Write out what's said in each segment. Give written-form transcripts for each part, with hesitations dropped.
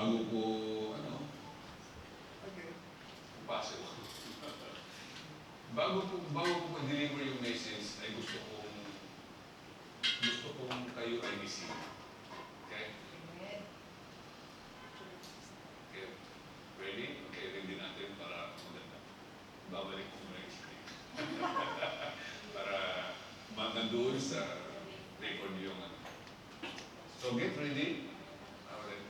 bago po, impossible. bago po deliver yung message, ay gusto kong kayo ay gising. Okay? Okay. Ready? Okay, ready natin para maganda. Babalik ko muna yung screen. Para nandoon sa record yung ano. So get ready. Alright.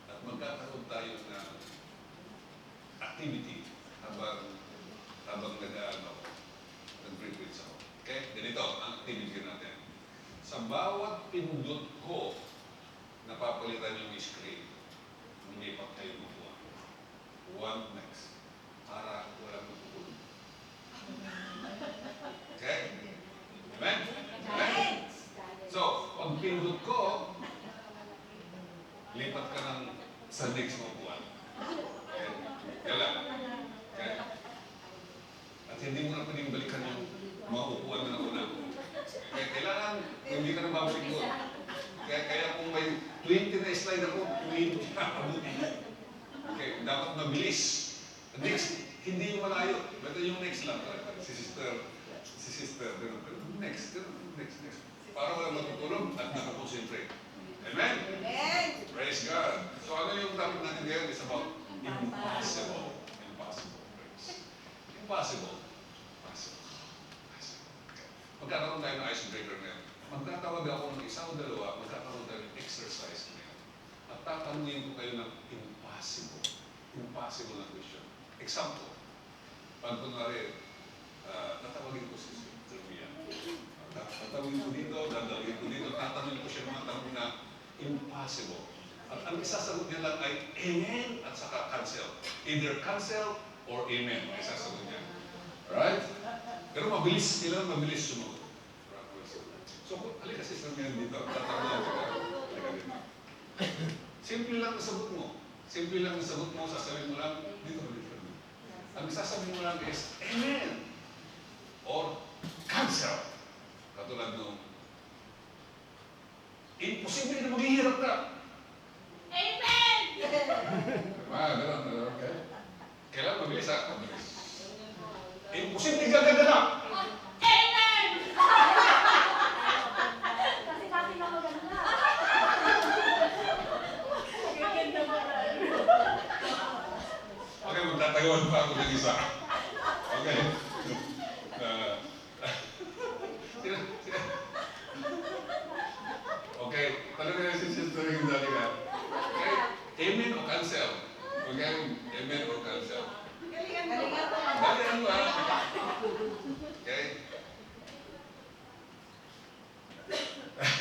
At magkakaroon tayo ng activity habang nag-preach ako. Okay? Ganito ang activity natin. Sa bawat pindot ko, napapalitan yung screen. Lumipat kayo makuha. One next. Para walang matutulog. Okay? Amen? Amen? So, pag pindot ko, lipat ka ng sa next makuha. Okay? Kaya okay? At hindi mo na pwedeng balikan yung mga upuan na nauna. Kaya kailangan, hindi ka na babalik doon. Kaya kung may 20 na slide ako, 20 na abutin mo. Okay, dapat mabilis. Next, hindi yung malayo. Ito yung next lang. Si sister, next. Para walang matutulog at nakakonsentrate. Amen? Amen! Praise God. So ano yung topic natin ngayon? It's about impossible. Impossible. Magkakaroon tayo ng icebreaker ngayon. Magtatawag ako ng isa o dalawa, magkakaroon tayo ng exercise ngayon. At tatanungin ko kayo ng impossible. Impossible na question. Example. Pag kunwari, tatawagin ko si Sylvia. Tatawagin ko dito, dadawin ko dito, tatanungin ko siya mga tanong na impossible. At ang isasagot niya lang ay amen at saka cancel. Either cancel or amen ang isasagot niya. Alright? Pero mabilis, kailangan mabilis sumagot. So, halika si Sylvia dito, tatanungin ka. Halika dito. Simple lang ang sagot mo. Simple lang ang sagot mo, sasabihin mo lang, dito. Ang sasabihin mo lang is, amen! Or, cancel! Katulad nung, imposible na maghihirap ka! Amen! Gano'n, okay? Kailangan mabilis ha? Mabilis. Imposible gaganda ka! Amen! Kasi dati na maganda. Okay, magtatagawan pa ako ng isa. Okay. Okay, tanong na si sister yung dali ka. Okay, amen o cancel? Okay, amen o cancel? Dali mo ha? Okay.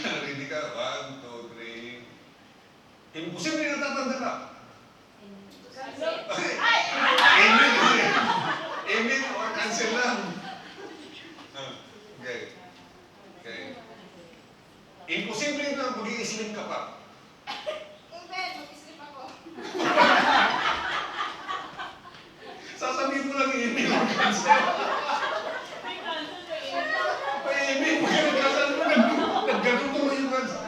Ready ka? 1, 2, 3. Imposible na tatanda ka. Okay. Amen. Amen or cancel lang. Okay. Okay. Imposible na mag-i-sleep ka pa. Amen! Mag-isip ako. Sasabihin mo lang amen or cancel. Ay, amen. Pag nag-cancel mo, nag-ganun tuloy yung cancel.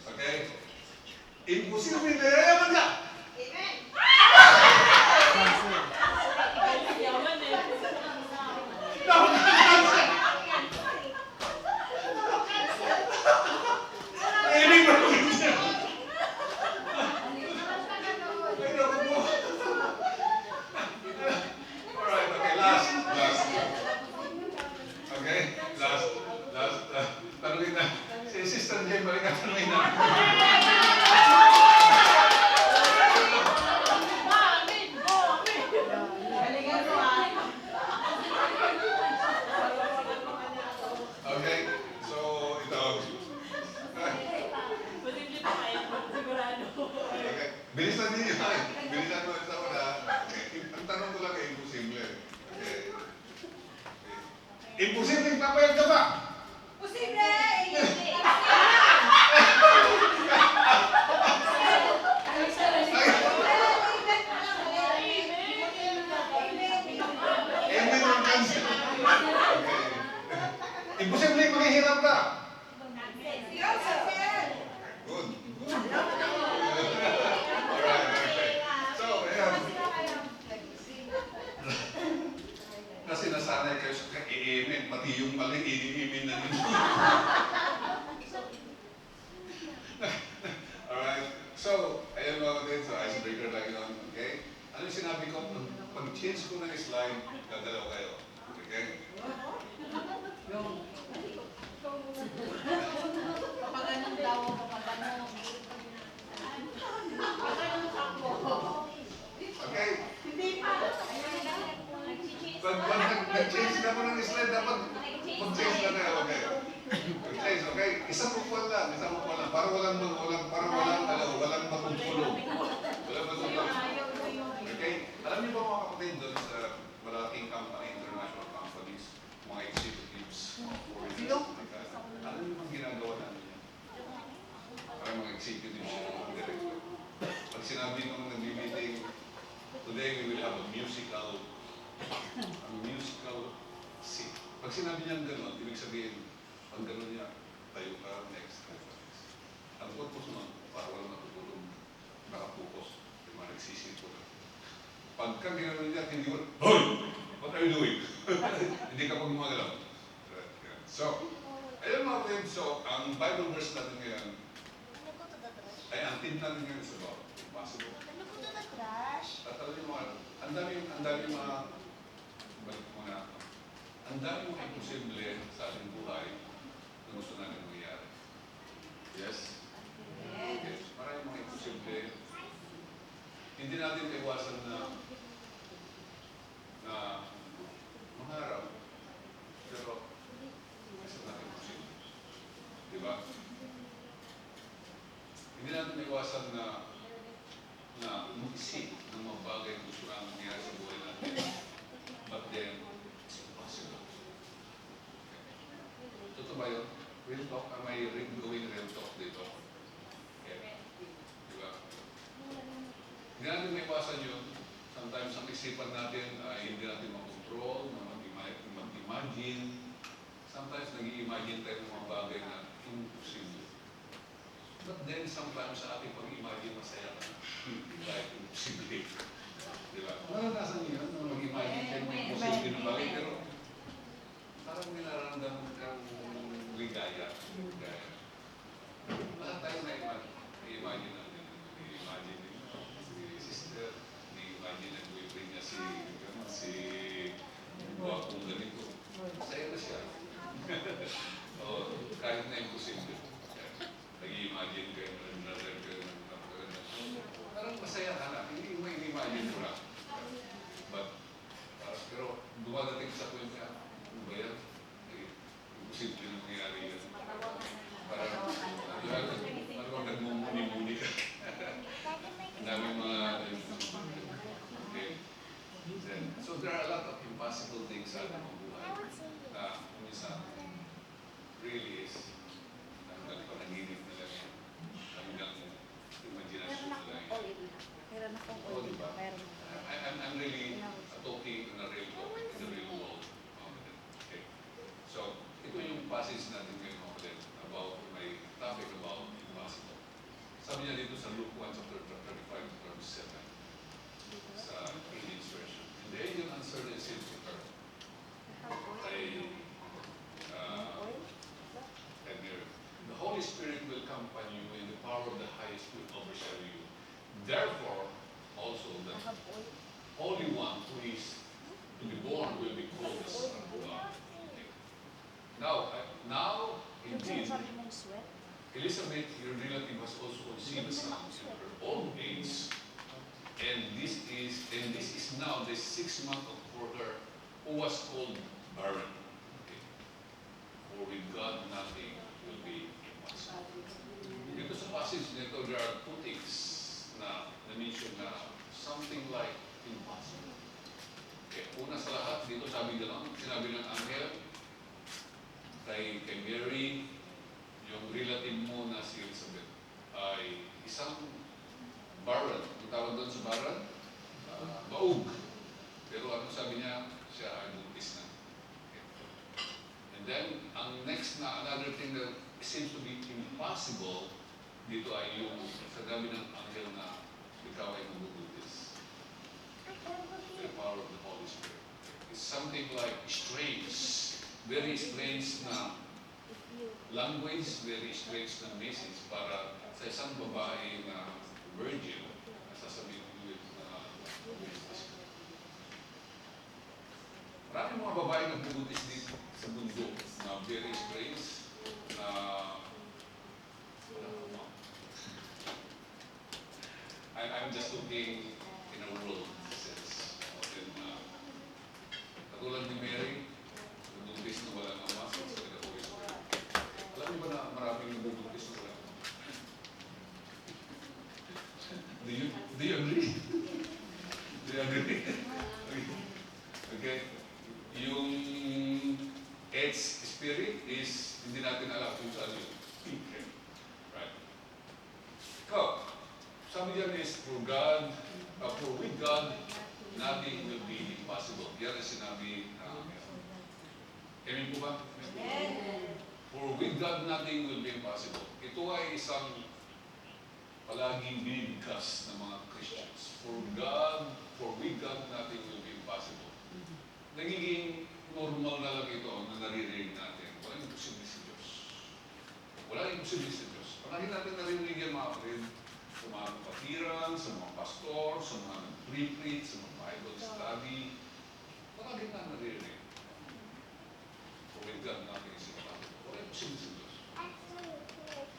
Okay. Imposible na yayaman ka. Amen! Dapat ka cancel. Amen or cancel. Ay, naku po. Alright, okay, last. Okay, last. Tanungin na. Si Sister Jane, balik ka tanungin na. Okay, so ito. Okay, bilisan din yun. Bilisan mo sa una. Okay, ang tanong ko lang ay imposible. Okay. Imposible, papayag ka ba? Posible! Amen or cancel? Okay. Imposible mga kapatid, so icebreaker lang yun, okay? Ano yung sinabi ko? Pag-change ko ng slide, dadalaw kayo. Okay? Papaganon daw, papaganon. Papaganon ako. Okay? Hindi pa. Pag nag-change ka mo ng slide, dapat mag-change ka na, okay? Mag-change, okay? Isang upuan lang. Para walang magkukulong. Walang magkukulong. Okay? Alam niyo ba mga kapatid doon sa malaking company, international companies, mga executives, mga foreigners, alam niyo bang ginagawa namin yan? Parang mga executives yan, mga director. Pag sinabi nung nag-meeting, today we will have a musical scene. Pag sinabi niya gano'n, ibig sabihin, pag gano'n niya, tayo ka, next. Ang purpose nun, para walang natutulog, nakapokus, yung mga nagsisito. Pagka gano'n niya, hindi mo, Hoy! What are you doing? Hindi ka pag gumagalaw. So, ayun mga friends, so, ang Bible verse natin ngayon, ay ang team natin ngayon sa about impossible. Tatalagin mo, ang dami mga, balik mo na, ang dami mga imposible sa ating buhay na gusto natin mangyari. Yes? Okay. Maraming mga imposible. Hindi natin iwasan na mangarap, pero isa natin imposible. Diba? Hindi natin iwasan na mag-isip ng mga bagay na gusto namin mangyari sa buhay natin. But then, it's impossible. Totoo ba yun? Real talk? Am I going real talk dito? Okay. Diba? Hindi natin maiwasan yun. Sometimes ang isipan natin ay hindi natin makontrol, na mag-imagine. Sometimes nag-i-imagine tayo ng mga bagay na imposible. But then sometimes sa ating pag-imagine masaya ka na. Like imposible. Diba? Naranasan niyo yun, na mag-imagine kayo ng imposible na bagay, pero parang may nararamdaman kang ligaya. Lahat tayo na-imagine natin. I-imagine ni sister, i-imagine ang boyfriend niya si Guwapong ganito. Masaya na siya. O, kahit na imposible. Nag-i-imagine kayo ng brother kayo ng kapaganda. Parang masaya ka na. Hindi mo i-imagine mo lang. Pero dumadating sa point na, ano ba yan? Imposible na mangyari yan. Parang, parang nagmumuni-muni ka. Ang daming mga, okay. So there are a lot of impossible things sa ating buhay na minsan really is hanggang panaginip na lang yan. Hanggang imagination na lang yan. Meron akong Oo, ulit. diba? Meron. I'm really talking in a real talk, in the real world. Okay. So, ito yung passage natin ngayon about my topic about impossible. Sabi niya dito sa Luke 1, chapter 35 to 37, sa English version. And the angel answered and said to her, the Holy Spirit will accompany you and the power of the highest will overshadow you. Therefore, also the Holy One who is to be born will be called the Son of God. Okay. Now, indeed, Elizabeth, your relative, has also conceived a son in her old age, and this is now the 6th month for her, who was called barren. Okay. For with God nothing will be impossible. Dito sa passage nito, there are two things na na-mention na something like impossible. Okay. Una sa lahat, dito sinabi ng anghel kay Mary, yung relative mo na si Elizabeth ay isang barren. Ang tawag doon sa barren? Baog. Pero ano sabi niya? Siya ay buntis na. Okay. And then, ang next na, another thing that seems to be impossible dito ay yung sabi ng anghel na ikaw ay magbubuntis. The power of the Holy Spirit. It's something like strange, very strange na language, very strange na message para sa isang babae na virgin nagbubuntis dito sa mundo na very strange na I'm just looking in a world sense. Katulad ni Mary, nagbubuntis na walang ama sa Holy Spirit. Alam niyo ba na maraming nagbubuntis na walang ama? Do you agree? Do you agree? Okay. Yung Ed's spirit is hindi natin alam kung saan yun. Okay. Right. Ikaw, sabi diyan is for with God, nothing will be impossible. Yan ang sinabi na Amen po ba? For with God, nothing will be impossible. Ito ay isang palaging binibigkas ng mga Christians. For with God, nothing will be impossible. Nagiging normal na lang ito na naririnig natin. Walang imposible sa Diyos. Walang imposible sa Diyos. Palagi natin naririnig yan mga kapatid. Sa mga kapatiran, sa mga pastor, sa mga nag-preach, sa mga Bible study. Palagi na naririnig. For with God, nothing is impossible. Walang imposible sa Diyos.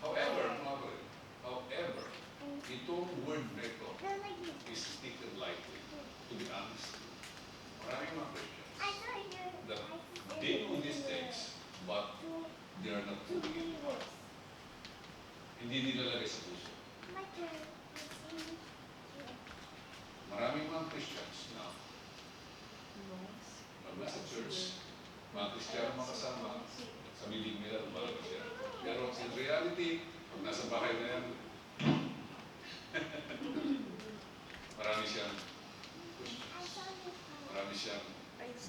However, mga kapatid, itong word na ito is taken lightly. To be honest, maraming mga Christians that they know these things, but they are not putting it in heart. Hindi nilalagay sa puso. Maraming mga Christians na pag nasa church, mga Christian makasama, sa meeting nila, malaga siya. Pero in reality, pag nasa bahay na yan, marami siyang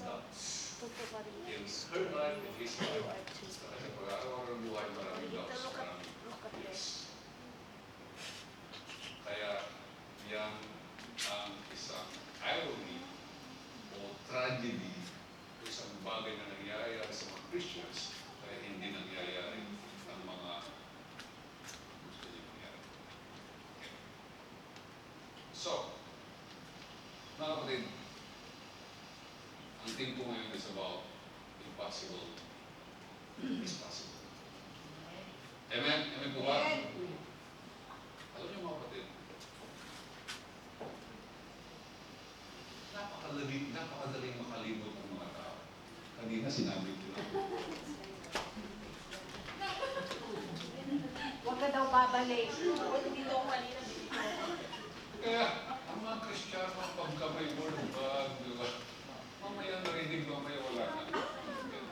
doubts. In her life, in his life, kasi pag-araw-araw ng buhay, maraming doubts, maraming yes. Kaya, yan ang isang irony o tragedy o isang bagay na nangyayari sa mga Christians kaya hindi nangyayari ang mga gusto niya nangyayari. Okay. So, mga kapatid, ang theme ko ngayon is about impossible is possible. Amen? Amen po ba? Alam niyo mga kapatid, napakadaling makalimot ng mga tao. Kanina sinabi ko lang. Huwag ka daw babalik. Dito ako kanina. Kaya, ang mga Kristiyano, pagka may word of God, di ba? Mamaya narinig, mamaya wala na.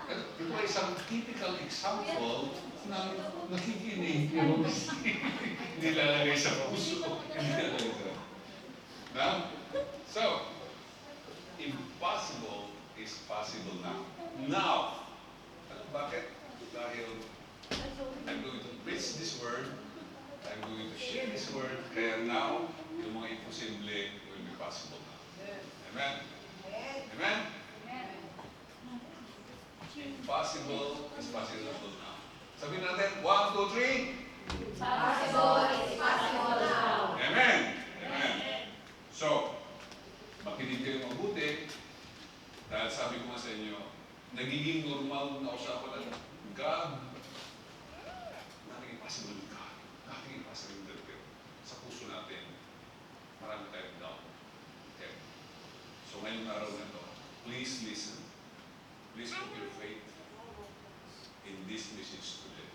Ito ay isang typical example ng nakikinig pero hindi lalagay sa puso. Hindi lalagay sa now, so, impossible is possible now. Now, bakit? Dahil I'm going to preach this word, I'm going to share this word, kaya now, yung mga imposible will be possible now. Amen? Amen? Impossible is possible now. Sabihin natin, 1, 2, 3. Possible is possible now. Amen? Amen. So, makinig kayo mabuti dahil sabi ko nga sa inyo, nagiging normal na usapan ng God. Nothing impossible with God. Nothing impossible with God. Sa puso natin, marami tayong doubt. Okay. So, ngayong araw na ito, please listen. Please put your faith in this message today.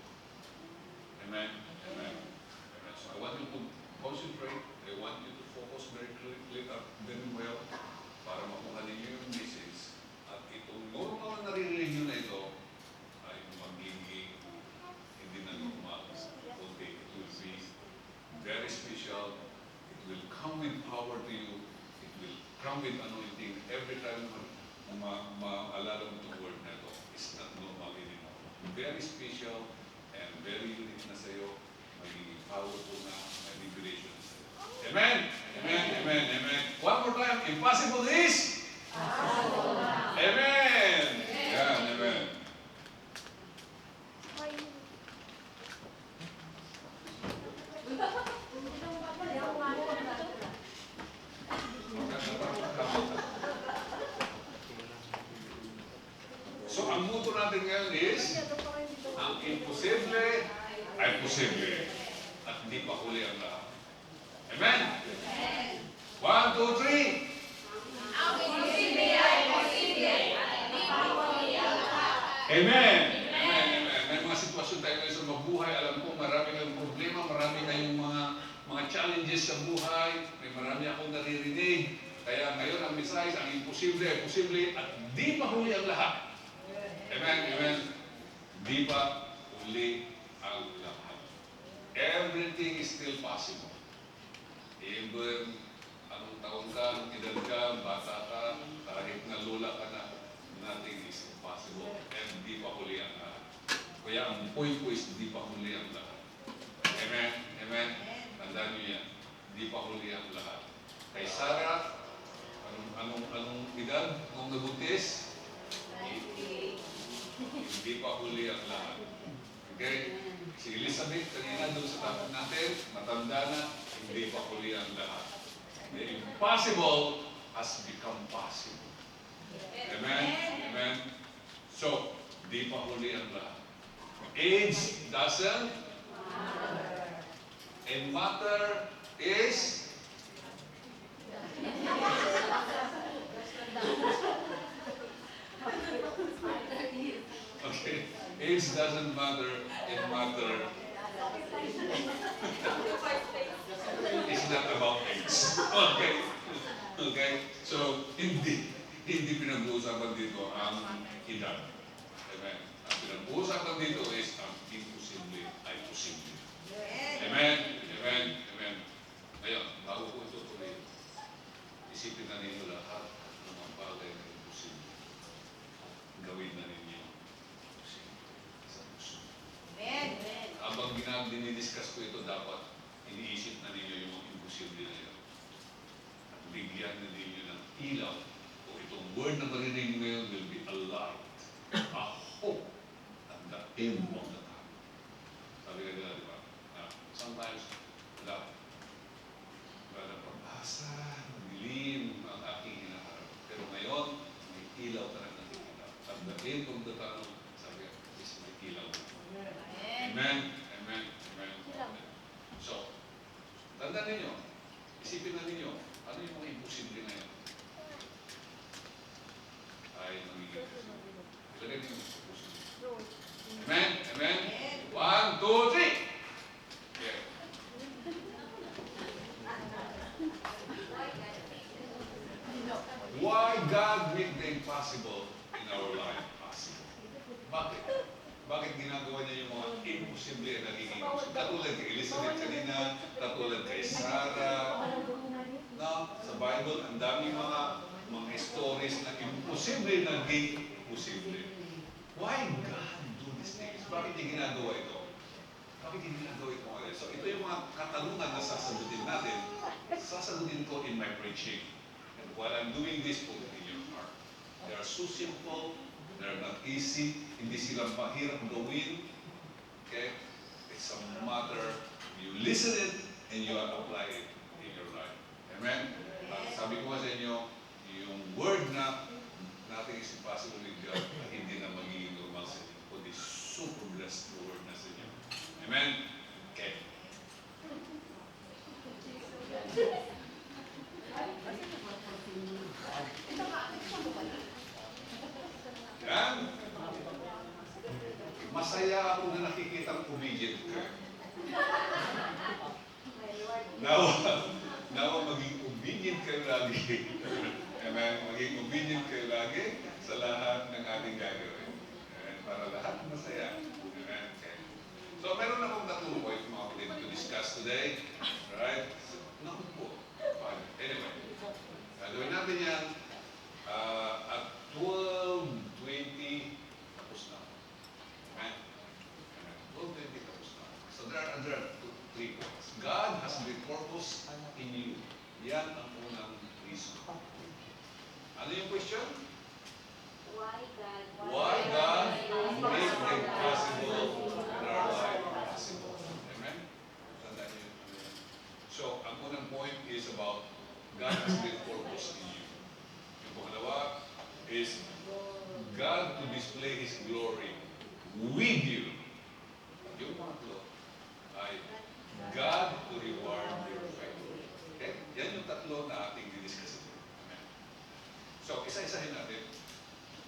Amen? Amen. Amen. So I want you to concentrate. I want you to focus very well para makuha ninyo yung message. At itong normal na naririnig nyo na ito ay magiging hindi na normal. Kundi it will be very special. It will come with power to you. It will come with anointing every time maalala mo itong word na ito. It's not normal anymore. Very special and very unique na sa'yo. Magiging powerful na, may liberation na sa'yo. Amen? Amen, amen, amen. One more time. Impossible is? Possible now. Amen. Yan, amen. imposible. At hindi pa huli ang lahat. Amen? 1, 2, 3. Amen. Amen. Amen. May mga sitwasyon tayo ngayon sa mabuhay. Alam ko, marami kayong problema, marami kayong mga challenges sa buhay. May marami akong naririnig. Kaya ngayon ang mensahe, ang imposible ay posible at di pa huli ang lahat. Amen. Amen. Di pa huli ang lahat. Everything is still possible. Even anong taon ka, edad ka, bata ka, kahit na lola ka na, nothing is impossible. And di pa huli ang lahat. Kaya ang point ko is di pa huli ang lahat. Amen? Amen? Tandaan niyo yan. Di pa huli ang lahat. Kay Sarah, anong edad nung nabuntis? Hindi pa huli ang lahat. Okay? Si Elizabeth, kanina doon sa tapat natin, matanda na, hindi pa huli ang lahat. The impossible has become possible. Amen? Amen? So, di pa huli ang lahat. Age doesn't matter. And matter is okay. Age doesn't matter, and matter is not about age. Okay. Okay? So, hindi pinag-uusapan dito ang edad. Amen. Ang pinag-uusapan dito is ang imposible ay posible. Amen. Amen. Amen. Ngayon, bago ko ito tuloy, isipin na ninyo lahat ng mga bagay na imposible. Gawin na ninyo sa puso. Amen. Habang dinidiscuss ko ito, dapat iniisip na ninyo yung mga imposible na yun. At bigyan na ninyo ng ilaw. O itong word na marinig ngayon will be a light, a hope at the end of the time. Sabi ka nila, di ba? Sometimes, wala na pag-asa, dilim ang aking hinaharap. Pero ngayon, may ilaw ka na nakikita. At the end of the tunnel, sabi ka, is may ilaw. Amen. Amen. Amen. Amen. So, tandaan ninyo, isipin na ninyo, ano yung mga imposible ngayon? Ay, magiging posible. Ilagay ninyo sa puso. Amen. Amen. 1, 2, 3. Yeah. Why God make the impossible in our life possible? Bakit? Bakit ginagawa niya yung mga imposible na nagiging possible? Katulad kay Elizabeth kanina, katulad kay Sarah. No? Sa Bible, ang daming mga stories na imposible naging posible. Why God do these things? Bakit niya ginagawa ito? Bakit niya ginagawa ito? So ito yung mga katanungan na sasagutin natin. Sasagutin ko in my preaching. And while I'm doing this, put it in your heart. They are so simple. They're not easy. Hindi sila mahirap gawin. Okay? It's a matter, you listen it and you apply it in your life. Amen? Sabi ko sa inyo, yung word na nothing is impossible with God ay hindi na magiging normal sa inyo. Kundi super blessed the word na sa inyo. Amen? Okay. Yan. Masaya ako na nakikita ang obedient ka. Nawa maging obedient kayo lagi. Amen? Maging obedient kayo lagi sa lahat ng ating gagawin. Amen? Para lahat masaya. Amen? Okay. So, meron akong tatlong point mga kapatid to discuss today. Right? Naku po. Fine. Anyway. Gagawin natin yan at 12:20 tapos na. Amen? Amen. 12:20 tapos na. So, there are three points. God has great purpose in you. Yan ang unang reason. Ano yung question? Why God make the impossible in our life possible? Amen? Tandaan niyo yun. So, ang unang point is about God has great purpose in you. Yung pangalawa is God to display His glory with you. Yung pangatlo, by God to reward your faith. Okay? Yan yung tatlo na ating didiscuss. Amen. So, isa-isahin natin.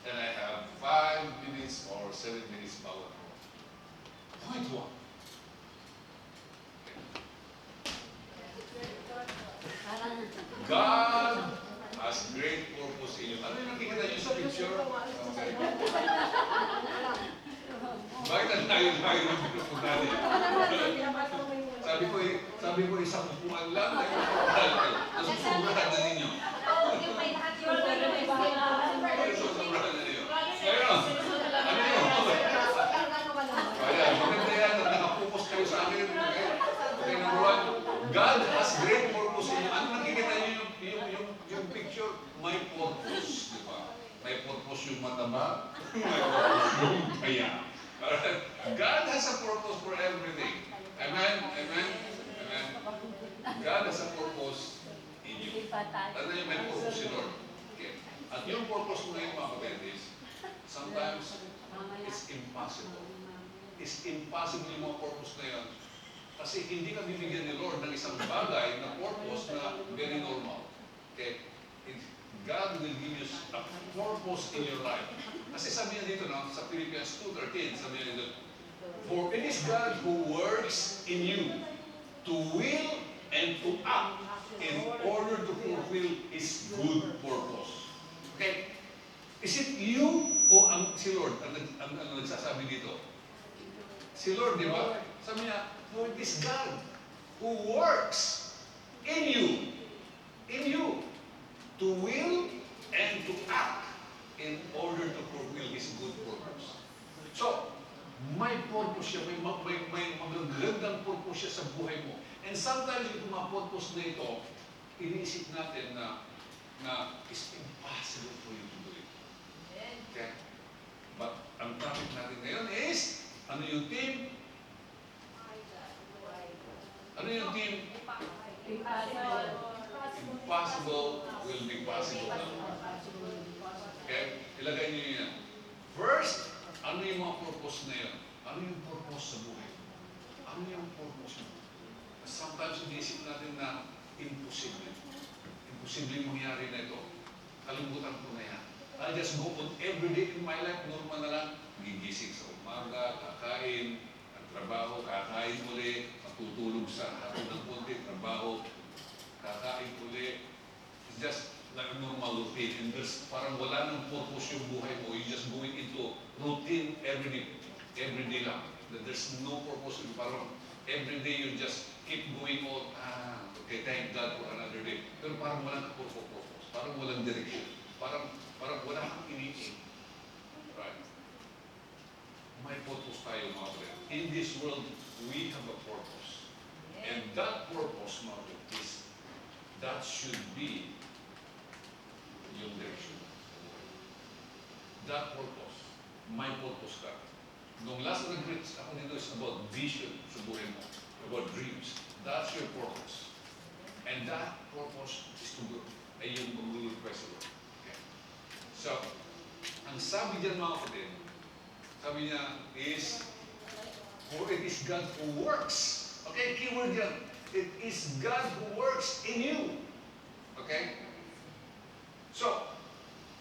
And I have 5 minutes or 7 minutes bawat ko. Point 1. God has great purpose in you. Ano yung nakikita niyo sa picture? Okay. Bakit ang layo-layo ng picture natin? Sabi ko isang upuan lang. Nasusubrahan na ninyo. Yung may lahat yung Nasusubrahan na ninyo. Ngayon, ano yun? Kaya, maganda yan na nakapokus kayo sa akin. Okay, number 1, God has great purpose in you. Ano nakikita niyo yung picture? May purpose, di ba? May purpose yung mataba, may purpose yung kaya. God has a purpose for everything. Amen? Amen? Amen? God has a purpose in you. Tanda niyo, may purpose si Lord. Okay. At yung purpose mo ngayon, mga kapatid, sometimes it's impossible. It's impossible yung mga purpose na yun. Kasi hindi ka bibigyan ni Lord ng isang bagay na purpose na very normal. Okay? God will give you a purpose in your life. Kasi sabi niya dito, no, sa Philippians 2:13, sabi niya dito, for it is God who works in you to will and to act in order to fulfill His good purpose. Okay? Is it you o si Lord ang nagsasabi dito? Si Lord, di ba? Sabi niya, for it is God who works in you, to will and to act in order to fulfill His good purpose. So, may purpose siya, may magagandang purpose siya sa buhay mo. And sometimes itong mga purpose na ito, iniisip natin na it's impossible for you to do it. Okay? But ang topic natin ngayon is, ano yung team? Ano yung team? Impossible will be possible now. Okay? Ilagay niyo yan. First, ano yung mga purpose na yun? Ano yung purpose sa buhay? Ano yung purpose mo? Sometimes iniisip natin na imposible. Imposible mangyari na ito. Kalimutan ko na yan. I'll just go on every day in my life. Normal na lang. Gigising sa umaga, kakain, ang trabaho, kakain uli, matutulog sa hapon ng konti, trabaho, kakain uli. It's just like a normal routine. And there's parang wala nang purpose yung buhay mo. You're just going into routine every day lang. There's no purpose. Parang every day you just keep going on. Okay, thank God for another day. Pero parang walang purpose. Parang walang direction. Parang wala kang iniin. Right? May purpose tayo, mga friend. In this world, we have a purpose. And that purpose, mga friend, is that should be yung direction. That purpose, my purpose ka. Nung last regrets ako dito is about vision sa buhay mo, about dreams. That's your purpose. And that purpose is to go, ay yung maglulupay sa Lord. Okay. So, ang sabi dyan mga kapatid, sabi niya is, for it is God who works. Okay, keyword yan. It is God who works in you. Okay? So,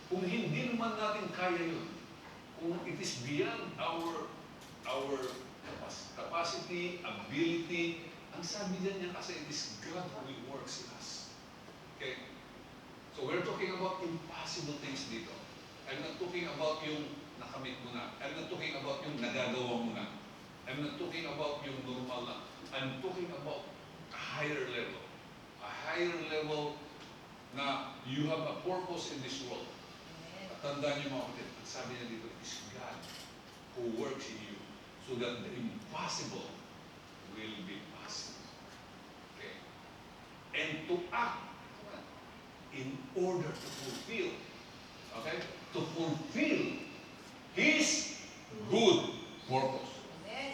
kung hindi naman natin kaya yun, kung it is beyond our capacity, ability, ang sabi niya kasi it is God who works in us. Okay? So, we're talking about impossible things dito. I'm not talking about yung nakamit mo na. I'm not talking about yung nagagawa mo na. I'm not talking about yung normal na. I'm talking about a higher level. A higher level na you have a purpose in this world. At tandaan niyo mga kapatid, sabi niya dito, it is God who works in you so that the impossible will be possible. Okay? And to act in order to fulfill, okay? To fulfill His good purpose.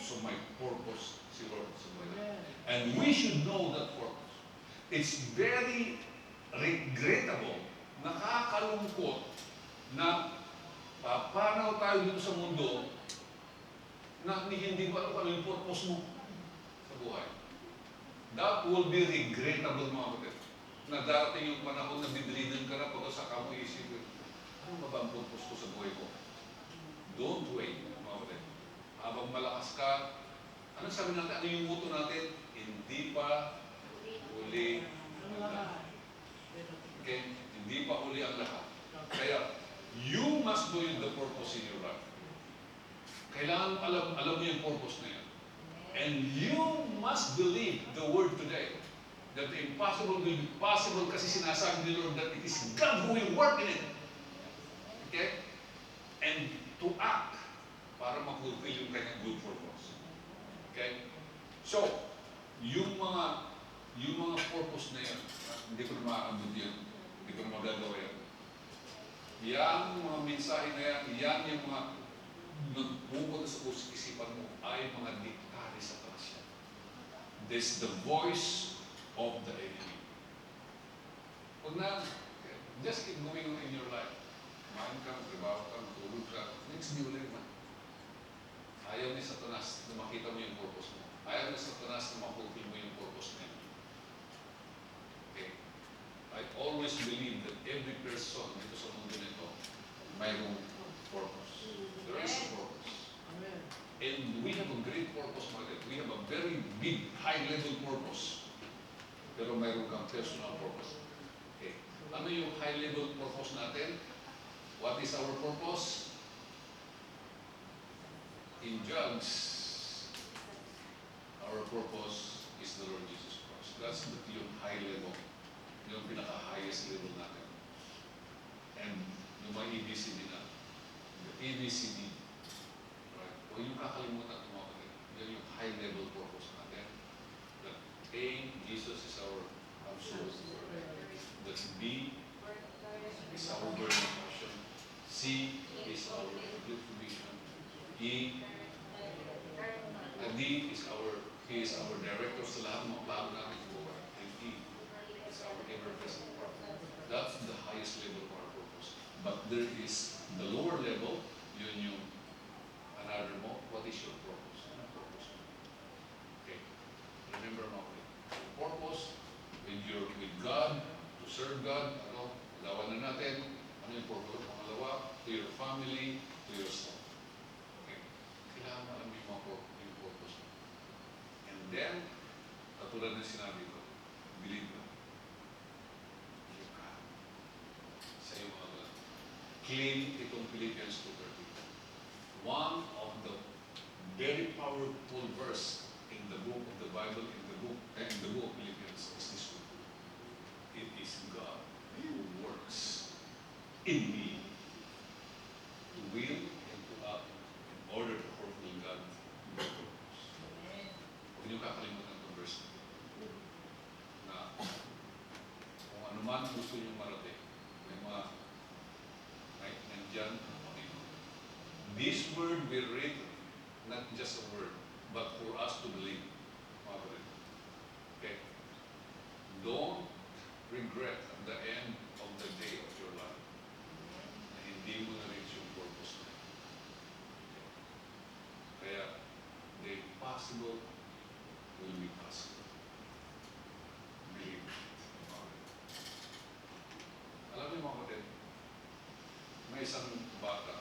So my purpose, si Lord, and we should know that purpose. It's very regrettable, nakakalungkot, na papanaw tayo dito sa mundo na hindi mo alam kung ano yung purpose mo. buhay. That will be regrettable, mga kapatid. Na darating yung panahon na didilinan ka na pag-asaka mo isipin, ano ba ang purpose ko sa buhay ko? Don't wait, mga kapatid. Habang malakas ka, ano sabi natin? Ano yung motto natin? Hindi pa huli ang lahat. Okay? Hindi pa huli ang lahat. Kaya, you must know the purpose in your life. Kailangan alam mo yung purpose na yan. And you must believe the word today. That the impossible will be possible kasi sinasabi ni Lord that it is God who will work in it. Okay? And to act para ma-fulfill yung kanyang good purpose. Okay? So, yung mga purpose na yan, hindi ko na maaabot yan. Hindi ko na magagawa yan. Yan mga mensahe na yan, yan yung mga nagpupunta sa isipan mo ay mga diktari sa taas yan. This the voice of the enemy. Huwag na, just keep going on in your life. Kumain ka, trabaho ka, matulog ka, next day ulit na. Ayaw ni Satanas na makita mo yung purpose mo. Ayaw ni Satanas na mapulfil mo yung purpose mo. Okay? I always believe that every person dito sa mundo nito mayroong purpose. There is a purpose. And we have a great purpose, mga kapatid. We have a very big, high-level purpose. Pero mayroon kang personal purpose. Okay. Ano yung high-level purpose natin? What is our purpose? In Jugs, our purpose is the Lord Jesus Christ. That's yung high level. Yung pinaka-highest level natin. And yung mga ABCD na. The ABCD. Right? Huwag yung kakalimutan mga kapatid. Yan yung high level purpose natin. That A, Jesus is our absolute. That B is our burning passion. C is our complete provision. E, D is He is our director sa lahat ng mga plano natin buhay. And E is our ever-present partner. That's the highest level of our purpose. But there is the lower level, yun yung another mo. What is your purpose? Ano ang purpose? Okay. Remember mo, your purpose, when you're with God, to serve God, lawan na natin, ano yung purpose? Pangalawa, to your family, to yourself. Okay. Kailangan mo alam yung purpose mo. And then, katulad ng sinabi ko, believe mo. You can. Sa iyo mga wala. Claim itong Philippians 2:13. One of the very powerful verse in the book of the Bible, in the book of Philippians is this one. It is God who works in me to will and to act in order to fulfill God's purpose. Huwag niyo kakalimutan itong verse na kung ano man gusto niyo marating, may mga nandyan ang Panginoon. This word we read, not just a word, but for us to believe. Okay? Don't regret at the end of the day of your life na hindi mo na-reach yung purpose na. Kaya, the impossible will be possible. Believe it. Alam niyo mga kapatid, may isang bata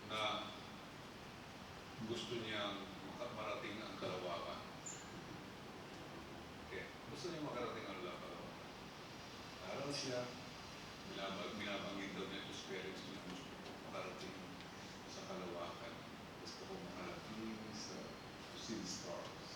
na gusto niyang marating ang kalawakan. Okay. Gusto niya makarating ang kalawakan. Aral siya, binabanggit daw niya yung parents niya, gusto ko makarating sa kalawakan. Gusto ko makarating sa to see the stars.